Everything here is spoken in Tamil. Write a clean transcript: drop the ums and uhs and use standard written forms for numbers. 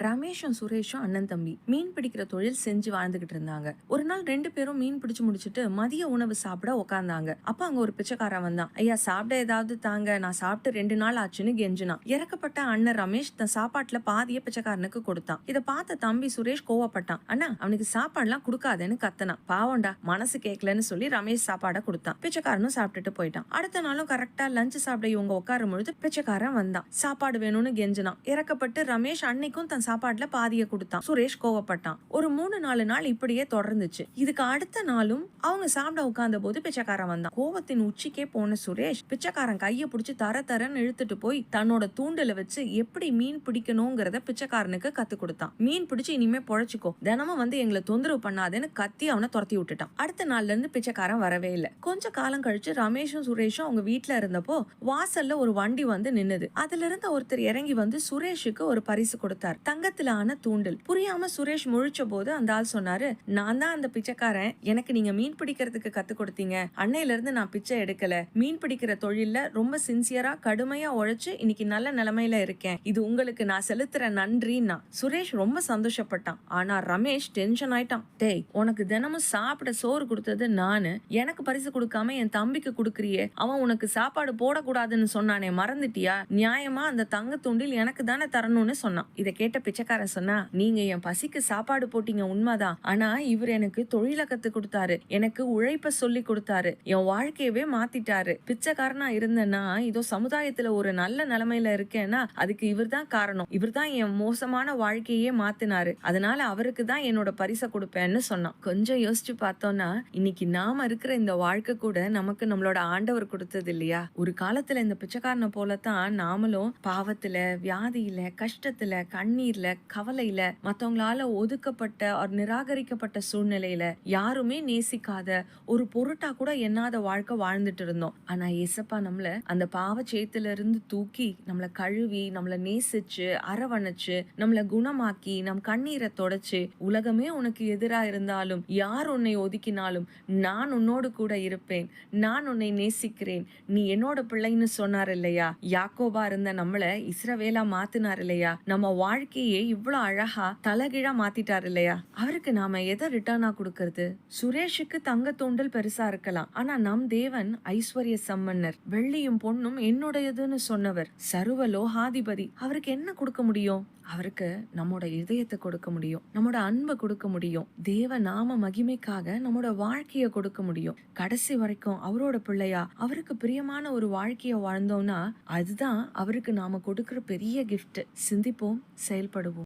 ரமேஷும் சுரேஷும் அண்ணன் தம்பி மீன் பிடிக்கிற தொழில் செஞ்சு வாழ்ந்துகிட்டு இருந்தாங்க. ஒரு நாள் 2 பேரும் மீன் பிடிச்சு முடிச்சுட்டு மதிய உணவு சாப்பிட உட்கார்ந்தாங்க. அப்ப அங்க ஒரு பிச்சைக்காரன் வந்தான். ஐயா, சாப்பிட ஏதாவது தாங்க, நான் சாப்பிட்டு 2 நாள் ஆச்சுன்னு கெஞ்சினான். இறக்கப்பட்ட அண்ணன் ரமேஷ் தன் சாப்பாட்டுல பாதிய பிச்சைக்காரனுக்கு கொடுத்தான். இதை பார்த்த தம்பி சுரேஷ் கோவப்பட்டான். அண்ணா, அவனுக்கு சாப்பாடுலாம் கொடுக்காதேன்னு கத்தனான். பாவண்டா, மனசு கேட்கலன்னு சொல்லி ரமேஷ் சாப்பாடை கொடுத்தான். பிச்சைக்காரனும் சாப்பிட்டுட்டு போயிட்டான். அடுத்த நாளும் கரெக்டா லஞ்ச் சாப்பிட இவங்க உட்காரும் பொழுது பிச்சைக்காரன் வந்தான். சாப்பாடு வேணும்னு கெஞ்சினான். இறக்கப்பட்டு ரமேஷ் அன்னைக்கும் தன் சாப்பாட்டுல பாதிய கொடுத்தான். சுரேஷ் கோவப்பட்டான். ஒரு 3-4 நாள் இப்படியே தொடர்ந்துச்சு. இதுக்கு அடுத்த நாளும் அவங்க சாப்பிட உட்கார்ந்த போது பிச்சைக்காரன் வந்தான். கோவத்தின் உச்சிக்கே போன சுரேஷ் பிச்சைக்காரன் கைய பிடிச்சு தரன்னு இழுத்துட்டு போய் தன்னோட தூண்டில வச்சு எப்படி மீன் பிடிக்கணுங்கிறத பிச்சைக்காரனுக்கு கத்து கொடுத்தான். மீன் பிடிச்சு இனிமே பொழைச்சுக்கோ, தினமும் வந்து எங்களை தொந்தரவு பண்ணாதேன்னு கத்தி அவனை துரத்தி விட்டுட்டான். அடுத்த நாள்ல இருந்து பிச்சைக்காரன் வரவே இல்லை. கொஞ்ச காலம் கழிச்சு ரமேஷும் சுரேஷும் அவங்க வீட்டுல இருந்தப்போ வாசல்ல ஒரு வண்டி வந்து நின்னுது. அதுல இருந்த ஒருத்தர் இறங்கி வந்து சுரேஷுக்கு ஒரு பரிசு கொடுத்தார். தங்கத்துல ஆன தூண்டில். புரியாம சுரேஷ் முழிச்ச போது அந்த ஆள் சொன்னாரு, நான் தான் அந்த பிச்சைக்காரன், எனக்கு நீங்க மீன் பிடிக்கிறதுக்கு கத்து கொடுத்தீங்க. அன்னையில இருந்து நான் பிச்சை எடுக்கல. மீன் பிடிக்கிற தொழில்ல ரொம்ப சின்சியரா கடுமையா உழைச்சு இன்னைக்கு நல்ல நிலைமையில இருக்கேன். இது உங்களுக்கு நான் செலுத்துற நன்றின்னா. சுரேஷ் ரொம்ப சந்தோஷப்பட்டான். ஆனா ரமேஷ் டென்ஷன் ஆயிட்டான். டேய், உனக்கு தினமும் சாப்பிட சோறு கொடுத்தது நானு, எனக்கு பரிசு கொடுக்காம என் தம்பிக்கு கொடுக்கறியே, அவன் உனக்கு சாப்பாடு போடக்கூடாதுன்னு சொன்னானே, மறந்துட்டியா? நியாயமா அந்த தங்க தூண்டில் எனக்கு தானே தரணும்னு சொன்னான். இதை கேட்ட பிச்சைக்காரன் சொன்னா, நீங்க என் பசிக்கு சாப்பாடு போட்டீங்க உண்மைதான், ஆனா இவர் எனக்கு தொழில கத்து கொடுத்தாரு, எனக்கு உழைப்ப சொல்லி கொடுத்தாரு, என் வாழ்க்கையவே மாத்திட்டாரு. பிச்சைக்காரனா இருந்தேன்னா இதோ சமுதாயத்துல ஒரு நல்ல நிலைமையில இருக்கேன்னா அதுக்கு இவர் தான் காரணம். இவர் தான் என் மோசமான வாழ்க்கையே மாத்தினாரு. அதனால அவருக்கு தான் என்னோட பரிசை கொடுப்பேன்னு சொன்னான். கொஞ்சம் யோசிச்சு பார்த்தோம்னா இன்னைக்கு நாம இருக்கிற இந்த வாழ்க்கை கூட நமக்கு நம்மளோட ஆண்டவர் கொடுத்தது இல்லையா? ஒரு காலத்துல இந்த பிச்சைக்காரனை போலத்தான் நாமளும் பாவத்துல, வியாதியில, கஷ்டத்துல, கண்ணீர்ல, கவலையில, மத்தவங்களால ஒதுக்கப்பட்ட ஒரு நிராகரிக்கப்பட்ட சூழ்நிலையில யாருமே நேசிக்காத, ஒரு பொருட்டா கூட எண்ணாத வாழ்க்கை வாழ்ந்துட்டு இருந்தோம். ஆனா ஏசப்பா நம்மள அந்த பாவ சேத்துல இருந்து தூக்கி நம்மள கழுவி, நம்மள நேசிச்சு, அரவணைச்சு, நம்மள குணமாக்கி, நம் கண்ணீரை தொடச்சு, உலகமே உனக்கு எதிரா இருந்தாலும், யார் உன்னை ஒதுக்கினாலும் நான் உன்னோடு கூட இருப்பேன், நான் உன்னை நேசிக்கிறேன், நீ என்னோட பிள்ளைன்னு சொன்னார் இல்லையா? யாக்கோபா இருந்த நம்மள இஸ்ரவேலா மாத்தினார் இல்லையா? நம்ம வாழ்க்கையே இவ்வளவு அழகா தலகீழா மாத்திட்டார் இல்லையா? அவருக்கு நாம எதை ரிட்டர்னா கொடுக்கறது? சுரேஷுக்கு தங்க தூண்டல் பெருசா இருக்கலாம், ஆனா நம் தேவன் ஐஸ்வர்ய சம்பன்னர், வெள்ளியும் பொண்ணும் என்னுடையதுன்னு சொன்னவர், சர்வ லோகாதிபதி. அவருக்கு என்ன கொடுக்க முடியும்? அவருக்கு நம்மோட இதயத்தை கொடுக்க முடியும், நம்மோட அன்பை கொடுக்க முடியும், தேவ நாம மகிமைக்காக நம்மோட வாழ்க்கைய கொடுக்க முடியும். கடைசி வரைக்கும் அவரோட பிள்ளையா அவருக்கு பிரியமான ஒரு வாழ்க்கைய வாழ்ந்தோம்னா அதுதான் அவருக்கு நாம கொடுக்கிற பெரிய கிஃப்ட். சிந்திப்போம், செயல்படுவோம்.